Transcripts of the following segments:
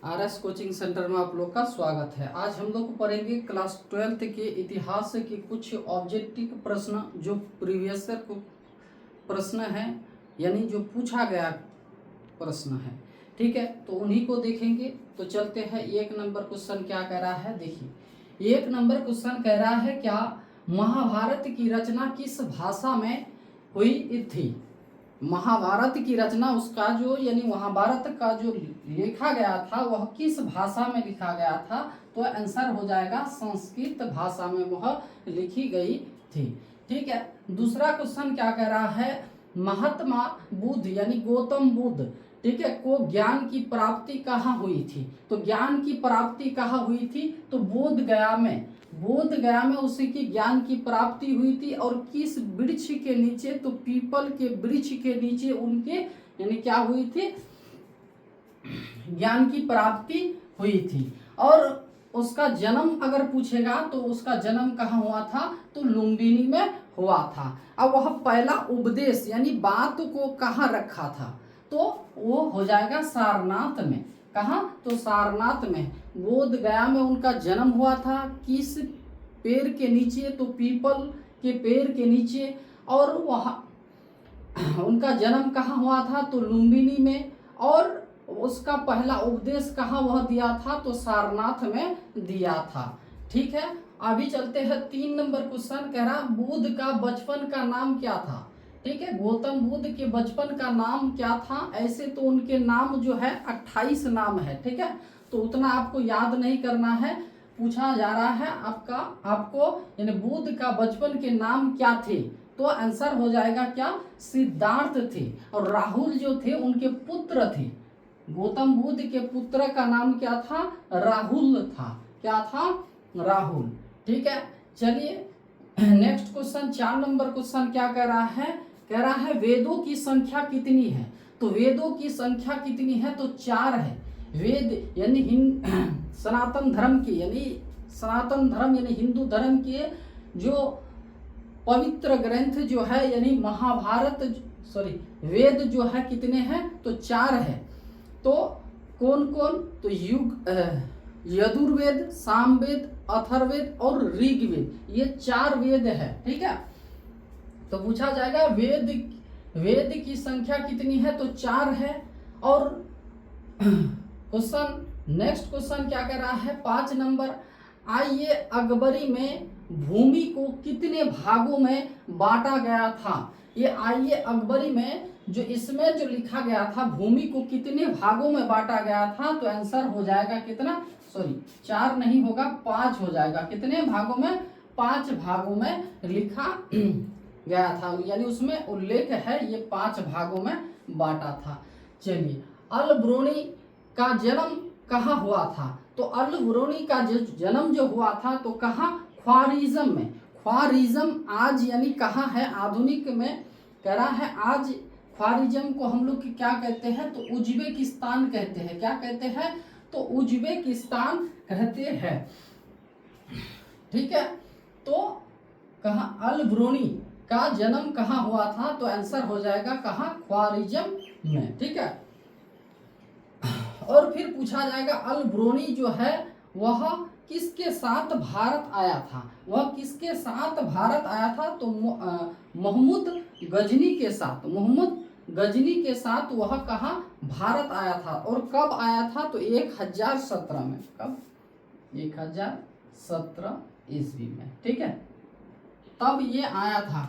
RS coaching centre में आप लोग का स्वागत है। आज हम लोग पढ़ेंगे क्लास 12th के इतिहास के कुछ ऑब्जेक्टिव प्रश्न जो प्रीवियस प्रश्न है, यानी जो पूछा गया प्रश्न है। ठीक है, तो उन्हीं को देखेंगे। तो चलते हैं। 1 नंबर क्वेश्चन क्या कह रहा है, देखिए 1 नंबर क्वेश्चन कह रहा है, क्या महाभारत की रचना किस भाषा में हुई थी? महाभारत की रचना उसका जो यानी महाभारत का जो लिखा गया था वह किस भाषा में लिखा गया था? तो आंसर हो जाएगा संस्कृत भाषा में वह लिखी गई थी। ठीक है, दूसरा क्वेश्चन क्या कह रहा है, महात्मा बुद्ध यानी गौतम बुद्ध, ठीक है, को ज्ञान की प्राप्ति कहाँ हुई थी? तो ज्ञान की प्राप्ति कहाँ हुई थी? तो बोध गया में, बोध गया में उसी की ज्ञान की प्राप्ति हुई थी। और किस वृक्ष के नीचे? तो पीपल के वृक्ष के नीचे उनके यानी क्या हुई थी? ज्ञान की प्राप्ति हुई थी। और उसका जन्म अगर पूछेगा तो उसका जन्म कहाँ हुआ था? तो लुम्बिनी में हुआ था। अब वह पहला उपदेश यानी बात को कहाँ रखा था? तो वो हो जाएगा सारनाथ में। कहाँ? तो सारनाथ में। बोध गया में उनका जन्म हुआ था। किस पेड़ के नीचे? तो पीपल के पेड़ के नीचे। और वहाँ उनका जन्म कहाँ हुआ था? तो लुम्बिनी में। और उसका पहला उपदेश कहाँ वह दिया था? तो सारनाथ में दिया था। ठीक है, अभी चलते हैं। 3 नंबर क्वेश्चन कह रहा, बुद्ध का बचपन का नाम क्या था? ठीक है, गौतम बुद्ध के बचपन का नाम क्या था? ऐसे तो उनके नाम जो है 28 नाम है। ठीक है, तो उतना आपको याद नहीं करना है। पूछा जा रहा है आपको यानी बुद्ध का बचपन के नाम क्या थे? तो आंसर हो जाएगा क्या? सिद्धार्थ थे। और राहुल जो थे उनके पुत्र थे। गौतम बुद्ध के पुत्र का नाम क्या था? राहुल था। क्या था? राहुल। ठीक है, चलिए नेक्स्ट क्वेश्चन। 4 नंबर क्वेश्चन क्या कह रहा है? कह रहा है वेदों की संख्या कितनी है? तो वेदों की संख्या कितनी है? तो 4 है। वेद यानी सनातन धर्म की यानी सनातन धर्म यानी हिंदू धर्म के जो पवित्र ग्रंथ जो है यानी महाभारत वेद जो है कितने हैं? तो 4 है। तो कौन कौन? तो यजुर्वेद, सामवेद, अथर्ववेद और ऋग्वेद, ये 4 वेद है। ठीक है, तो पूछा जाएगा वेद की संख्या कितनी है? तो 4 है। और क्वेश्चन नेक्स्ट क्वेश्चन क्या कह रहा है? 5 नंबर, आइए अकबरी में भूमि को कितने भागों में बांटा गया था? ये आइए अकबरी में जो इसमें जो लिखा गया था भूमि को कितने भागों में बांटा गया था? तो आंसर हो जाएगा कितना? 4 नहीं होगा, 5 हो जाएगा। कितने भागों में? 5 भागों में लिखा गया था, यानी उसमें उल्लेख है ये 5 भागों में बांटा था। चलिए, अल-ब्रूनी का जन्म कहाँ हुआ था? तो अल-ब्रूनी का जन्म जो हुआ था तो कहाँ? ख्वारिज़म में। ख्वारिज़म आज यानी कहाँ है? आधुनिक में कह रहा है आज ख्वारिज़म को हम लोग क्या कहते हैं? तो उज्बेकिस्तान कहते हैं। क्या कहते हैं? तो उज्बेकिस्तान कहते हैं। ठीक है, तो कहाँ अल-ब्रूनी का जन्म कहाँ हुआ था? तो आंसर हो जाएगा कहाँ? ख्वारिज़म में। ठीक है, और फिर पूछा जाएगा अल-ब्रूनी जो है वह किसके साथ भारत आया था? वह किसके साथ भारत आया था? तो मोहम्मद गजनी के साथ। मोहम्मद गजनी के साथ वह कहाँ भारत आया था? और कब आया था? तो 1017 में। कब? 1017 ईस्वी में। ठीक है, तब ये आया था।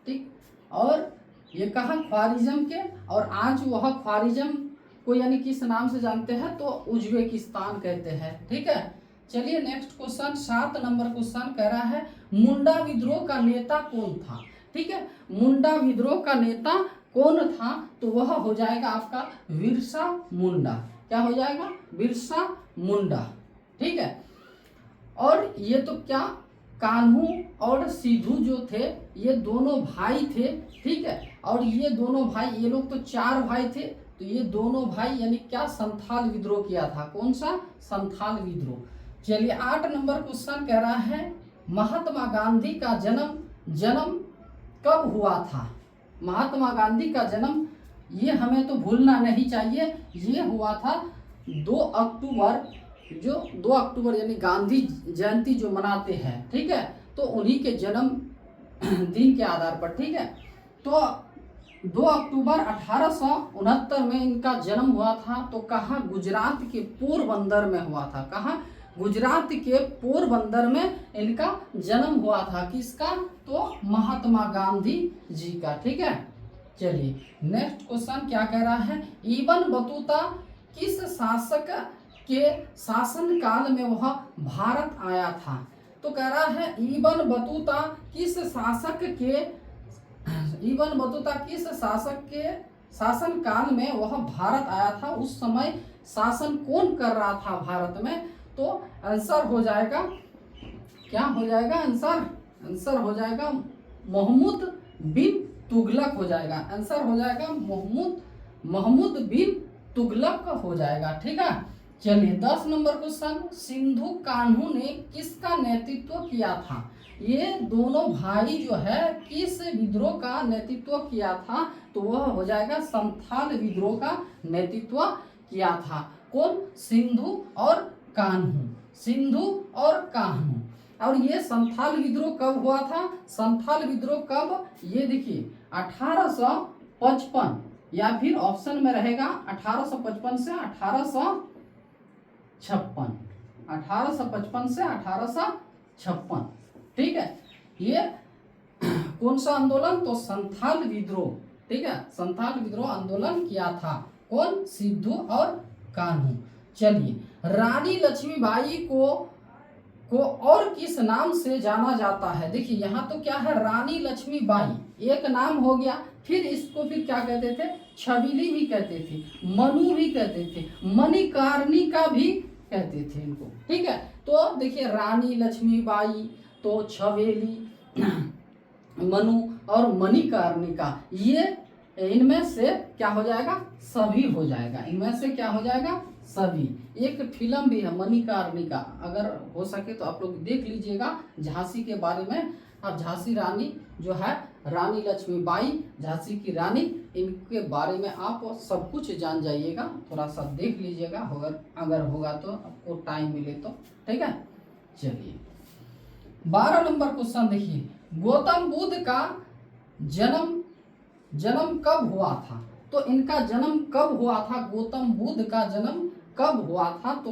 ठीक, और ये कहा ख्वारिज़म के। और आज वह ख्वारिज़म को यानी किस नाम से जानते हैं? तो उज्बेकिस्तान कहते हैं। ठीक है, चलिए नेक्स्ट क्वेश्चन। 7 नंबर क्वेश्चन कह रहा है मुंडा विद्रोह का नेता कौन था? ठीक है, मुंडा विद्रोह का नेता कौन था? तो वह हो जाएगा आपका बिरसा मुंडा। क्या हो जाएगा? बिरसा मुंडा। ठीक है, और ये तो क्या कान्हू और सिद्धू जो थे ये दोनों भाई थे। ठीक है, और ये दोनों भाई, ये लोग तो 4 भाई थे। तो ये दोनों भाई यानी क्या संथाल विद्रोह किया था? कौन सा? संथाल विद्रोह। चलिए 8 नंबर क्वेश्चन कह रहा है महात्मा गांधी का जन्म कब हुआ था? महात्मा गांधी का जन्म ये हमें तो भूलना नहीं चाहिए। ये हुआ था 2 अक्टूबर, जो 2 अक्टूबर यानी गांधी जयंती जो मनाते हैं, ठीक है, तो उन्हीं के जन्म दिन के आधार पर, ठीक है। तो 2 अक्टूबर 1869 में इनका जन्म हुआ था। तो कहाँ? गुजरात के पोरबंदर में हुआ था। कहाँ? गुजरात के पोरबंदर में इनका जन्म हुआ था। किसका? तो महात्मा गांधी जी का, ठीक है। चलिए नेक्स्ट क्वेश्चन क्या कह रहा है, इब्न बतूता किस शासक के शासन काल में वह भारत आया था? तो कह रहा है इब्न बतूता किस शासक के इब्न बतूता किस शासक के शासन काल में वह भारत आया था? उस समय शासन कौन कर रहा था भारत में? तो आंसर हो जाएगा, क्या हो जाएगा आंसर? आंसर हो जाएगा मोहम्मद बिन तुगलक हो जाएगा। आंसर हो जाएगा मोहम्मद बिन तुगलक हो जाएगा, ठीक है। चलिए 10 नंबर क्वेश्चन, सिंधु कान्हू ने किसका नेतृत्व किया था? ये दोनों भाई जो है किस विद्रोह का नेतृत्व किया था? तो वह हो जाएगा संथाल विद्रोह का नेतृत्व किया था। कौन? सिंधु और कान्हू, सिंधु और कान्हू। और ये संथाल विद्रोह कब हुआ था? संथाल विद्रोह कब? ये देखिए 1855, या फिर ऑप्शन में रहेगा 1855 से 1856, 1855 से 1856, ठीक है। ये कौन सा आंदोलन? तो संथाल विद्रोह, ठीक है, संथाल विद्रोह आंदोलन किया था। कौन? सिंधु और कान्हू। चलिए रानी लक्ष्मीबाई को और किस नाम से जाना जाता है? देखिए यहाँ तो क्या है, रानी लक्ष्मीबाई एक नाम हो गया, फिर इसको फिर क्या कहते थे? छबीली भी कहते थे, मनु भी कहते थे, मणिकर्णिका भी कहते थे इनको, ठीक है। तो देखिए रानी लक्ष्मीबाई, तो छबीली, मनु और मणिकर्णिका, ये इनमें से क्या हो जाएगा? सभी हो जाएगा। इनमें से क्या हो जाएगा? सभी। एक फिल्म भी है मणिकर्णिका, अगर हो सके तो आप लोग देख लीजिएगा झांसी के बारे में। अब झांसी रानी जो है, रानी लक्ष्मीबाई, झांसी की रानी, इनके बारे में आप सब कुछ जान जाइएगा। थोड़ा सा देख लीजिएगा, अगर होगा तो, आपको टाइम मिले तो, ठीक है। चलिए 12 नंबर क्वेश्चन देखिए, गौतम बुद्ध का जन्म कब हुआ था? तो इनका जन्म कब हुआ था? गौतम बुद्ध का जन्म कब हुआ था? तो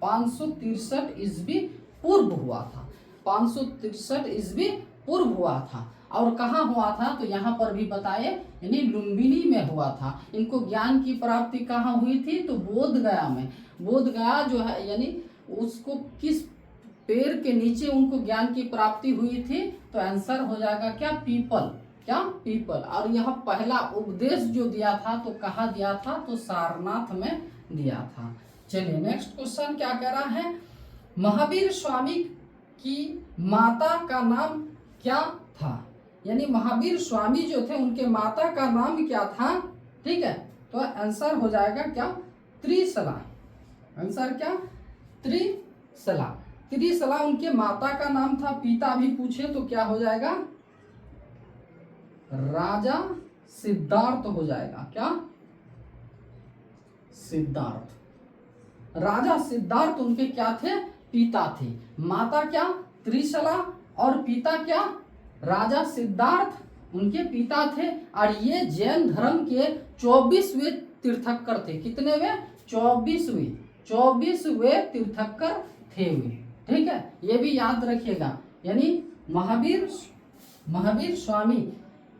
563 ईस्वी पूर्व हुआ था। 563 ईस्वी पूर्व हुआ था। और कहाँ हुआ था? तो यहाँ पर भी बताए, यानी लुम्बिनी में हुआ था। इनको ज्ञान की प्राप्ति कहाँ हुई थी? तो बोध गया में। बोध गया जो है, यानी उसको किस पेड़ के नीचे उनको ज्ञान की प्राप्ति हुई थी? तो आंसर हो जाएगा क्या? पीपल। क्या? पीपल। और यह पहला उपदेश जो दिया था तो कहाँ दिया था? तो सारनाथ में दिया था। चलिए नेक्स्ट क्वेश्चन क्या कह रहा है, महावीर स्वामी की माता का नाम क्या था? यानी महावीर स्वामी जो थे उनके माता का नाम क्या था? ठीक है, तो आंसर हो जाएगा क्या? त्रिशला। आंसर क्या? त्रिशला। त्रिशला उनके माता का नाम था। पिता भी पूछे तो क्या हो जाएगा? राजा सिद्धार्थ हो जाएगा। क्या? सिद्धार्थ। राजा सिद्धार्थ उनके क्या थे? पिता थे। माता क्या? त्रिशला और पिता क्या? राजा सिद्धार्थ उनके पिता थे। और ये जैन धर्म के 24वें तीर्थंकर थे। कितने वे? 24वें तीर्थंकर थे वे। ठीक है, ये भी याद रखिएगा। यानी महावीर स्वामी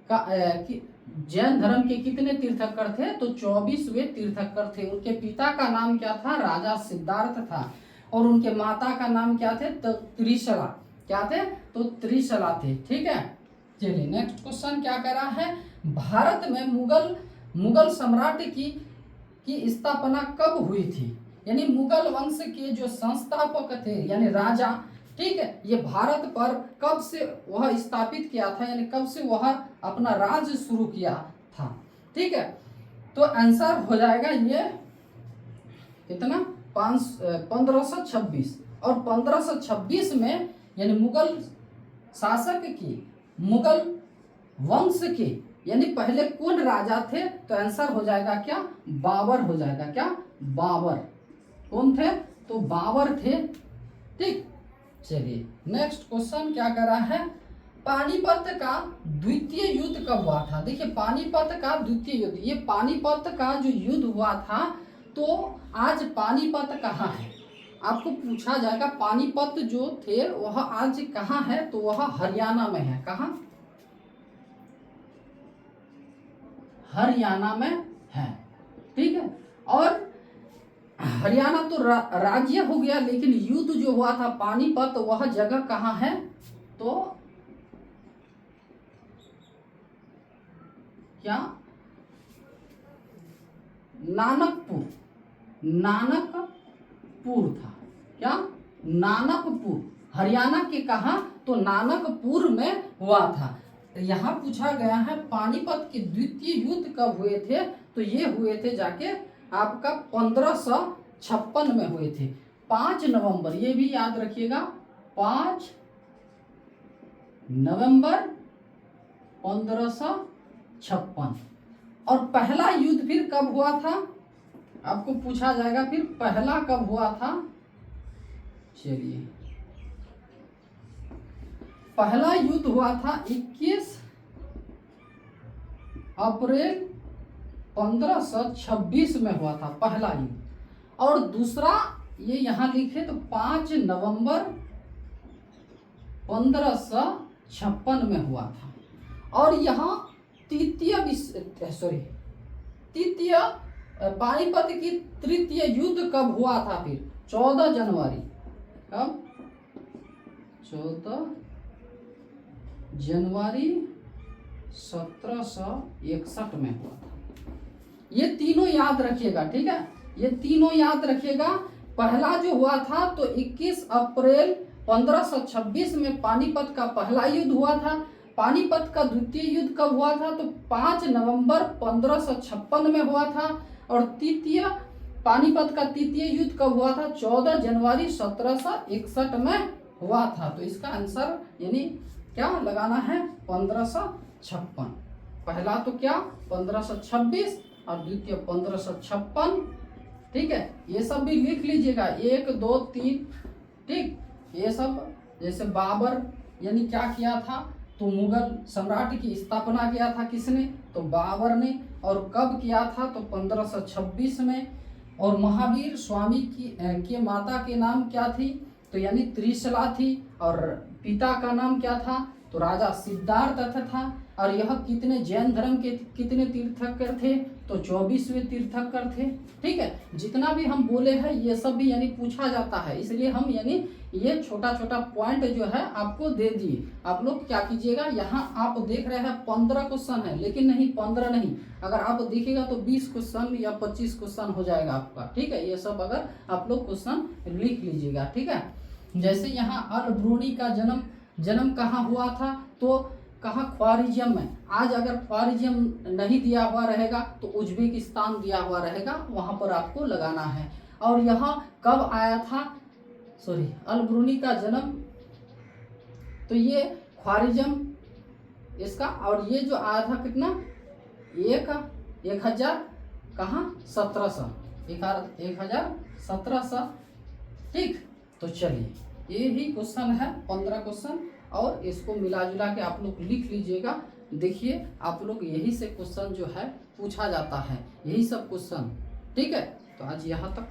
का जैन धर्म के कितने तीर्थंकर थे? तो 24वें तीर्थंकर थे। उनके पिता का नाम क्या था? राजा सिद्धार्थ था। और उनके माता का नाम क्या थे? तो त्रिशला। क्या थे? तो त्रिशला थे। ठीक है, चलिए नेक्स्ट क्वेश्चन क्या कह रहा है, भारत में मुगल सम्राट की स्थापना कब हुई थी? यानी मुगल वंश के जो संस्थापक थे यानी राजा, ठीक है, ये भारत पर कब से वह स्थापित किया था, यानी कब से वह अपना राज्य शुरू किया था? ठीक है, तो आंसर हो जाएगा ये कितना? 1526। और 1526 में यानी मुगल शासक की, मुगल वंश के यानी पहले कौन राजा थे, तो आंसर हो जाएगा क्या, बाबर हो जाएगा। क्या, बाबर। कौन थे, तो बाबर थे। ठीक, चलिए नेक्स्ट क्वेश्चन क्या कर रहा है, पानीपत का द्वितीय युद्ध कब हुआ था। देखिए पानीपत का द्वितीय युद्ध, ये पानीपत का जो युद्ध हुआ था, तो आज पानीपत कहाँ है, आपको पूछा जाएगा। पानीपत जो थे वह आज कहाँ है, तो वह हरियाणा में है। कहाँ, हरियाणा में है। ठीक है, और हरियाणा तो राज्य हो गया, लेकिन युद्ध जो हुआ था पानीपत, वह जगह कहाँ है, तो क्या, नानकपुर, नानकपुर था। क्या, नानकपुर, हरियाणा के कहा, तो नानकपुर में हुआ था। यहाँ पूछा गया है पानीपत के द्वितीय युद्ध कब हुए थे, तो ये हुए थे जाके आपका 1556 में हुए थे, 5 नवंबर, ये भी याद रखिएगा, 5 नवंबर 1556। और पहला युद्ध फिर कब हुआ था, आपको पूछा जाएगा फिर पहला कब हुआ था। चलिए पहला युद्ध हुआ था 21 अप्रैल 1526 में हुआ था पहला युद्ध, और दूसरा ये यहाँ लिखे तो 5 नवंबर 1556 में हुआ था। और यहाँ तृतीय पानीपत की तृतीय युद्ध कब हुआ था, फिर 14 जनवरी, कब, 14 जनवरी 1761 में हुआ था। ये तीनों याद रखिएगा। ठीक है, ये तीनों याद रखिएगा। पहला जो हुआ था तो 21 अप्रैल 1526 में पानीपत का पहला युद्ध हुआ था। पानीपत का द्वितीय युद्ध कब हुआ था, तो 5 नवंबर 1556 में हुआ था। और तृतीय पानीपत का तृतीय युद्ध कब हुआ था, 14 जनवरी 1761 में हुआ था। तो इसका आंसर यानी क्या लगाना है, 1556। पहला तो क्या 1526 और द्वितीय 1556। ठीक है, ये सब भी लिख लीजिएगा, 1 2 3। ठीक, ये सब जैसे बाबर यानी क्या किया था, तो मुगल सम्राट की स्थापना किया था किसने, तो बाबर ने। और कब किया था, तो 1526 में। और महावीर स्वामी के माता के नाम क्या थी, तो यानी त्रिशला थी। और पिता का नाम क्या था, तो राजा सिद्धार्थ था। और यह कितने जैन धर्म के कितने तीर्थंकर थे, तो 24वें तीर्थंकर थे। ठीक है, जितना भी हम बोले हैं ये सब भी यानी पूछा जाता है, इसलिए हम यानी ये छोटा छोटा पॉइंट जो है आपको दे दिए। आप लोग क्या कीजिएगा, यहाँ आप देख रहे हैं 15 क्वेश्चन है, लेकिन नहीं 15 नहीं, अगर आप देखिएगा तो 20 क्वेश्चन या 25 क्वेश्चन हो जाएगा आपका। ठीक है, ये सब अगर आप लोग क्वेश्चन लिख लीजिएगा। ठीक है, जैसे यहाँ अल ब्रूनी का जन्म कहाँ हुआ था, तो कहाँ, ख्वारिज़म में। आज अगर ख्वारिज़म नहीं दिया हुआ रहेगा तो उज्बेकिस्तान दिया हुआ रहेगा, वहाँ पर आपको लगाना है। और यहाँ कब आया था, अल ब्रूनी का जन्म, तो ये ख्वारिज़म इसका। और ये जो आया था कितना, 1000 कहाँ, 1700। ठीक, तो चलिए ये ही क्वेश्चन है, 15 क्वेश्चन, और इसको मिला जुला के आप लोग लिख लीजिएगा। देखिए आप लोग यही से क्वेश्चन जो है पूछा जाता है, यही सब क्वेश्चन। ठीक है, तो आज यहाँ तक।